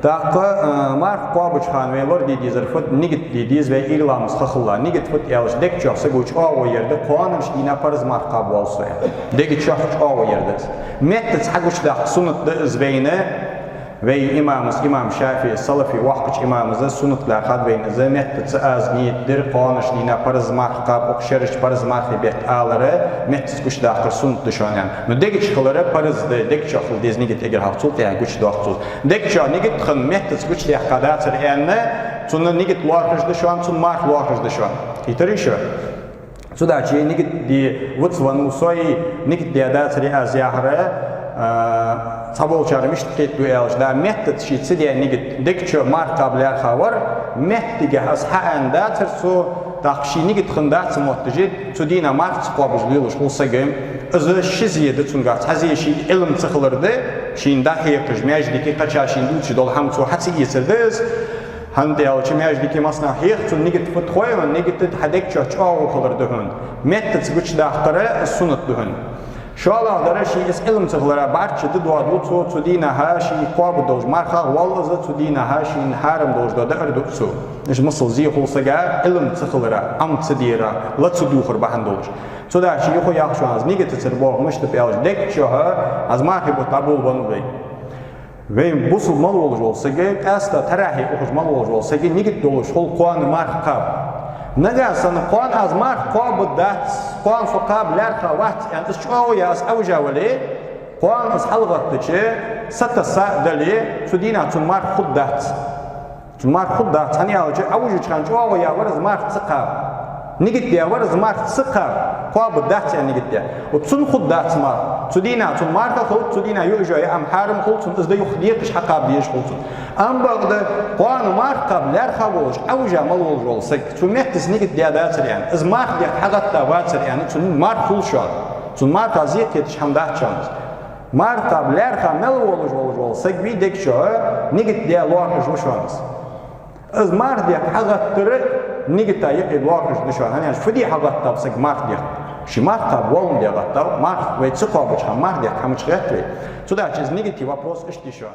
Daqqa mark qabuçxan ve lor dediğiz rfut nigit dediğiz ve ilamız xaxılla nigit fut elş dek çoxsa guç o yerde qoanmış dina parız mark qab olsa. Dek çox o yerde. Metdet haguç da sunutda izbeyne ve İmam Şafii Salafi vaqt imamımız sunutla qadbeynize metdet az niyetdir qoanmış dina parız mark qab oqşarış parız mark bet aları metdet guç da sunut düşonan. No dek çıxıları parızdı dek çoxul dez nigit eger haqsul ya guç doqsul. Dek çox nigit xın metdet guç da qadatır enne Sonra nigit luarkajda şu an, sonra mark luarkajda şu an. İtari şu. Suda çiğ nigit di vutsvan usoy nigit di adatri az yahra sabol çarmış ket duelda metod şitsi di nigit dekço mark qablar xavar metdige has haanda tersu daqshi nigit xindat smotji tudina mark qabujliluş olsa gem özü şiziyede tunga haziyeşi ilm çıxılırdı. Şinda heqij mejdiki qaçaşin duçi dol hamço hatsi yesirdiz. Hande alçı mejdiki masna heqçun nigit futxoyman nigit hadek çoç ağ qılırdı hün. Metod güç daqtara sunutdu hün. Şu aladara şi is ilm çıxılara barçıdı duadlu tudina ha şi qabu doj marxa vallaza tudina ha şi haram dojda da erdutsu. Niş masal zi xulsaga ilm çıxılara amtsidira latsu duxur bahan doj. Suda şi xo yaxşuaz nigit tsirboğmuş da pelj dek çoha az marxi bu tabul banubey. Ve bu mal oluş olsa ki, asla tarahi okuş mal oluş olsa ki, nigit doluş ol kuan mark qab. Naga sana kuan az mark qab dat, kuan su qab lar qavat, yani isçoğu ya as avja vali, kuan az halgattı ki, satta sa'dali, su dina tun mark khuddat. Tun mark khuddat, hani alıcı avju çıkan çoğu ya var az mark qab. Nigit diye var az mark qab. Qab dat yani nigit diye. O tun khuddat mark. Tudina tun marka khult tudina yujoya am haram khult izda yukhdiqish haqab diyesh khult. Am bagda qan marka lar khabush awja mal olsa tun mehtis nigit diye datsir yani. İz mark diye haqatta vatsir yani tun mark khul şu. Tun marka ziyet yetish hamda çamız. Marka lar khamel olsa bir dek şu nigit diye loqish şuamiz. İz mark diye haqattır nigit ayıp loqish düşan. Hani fudi haqatta olsak mark diye Шимарк таболм диагатта, марк вейцу қобуч, марк диаг хамчгатвей. Сюда через негатив вопрос ишти шо.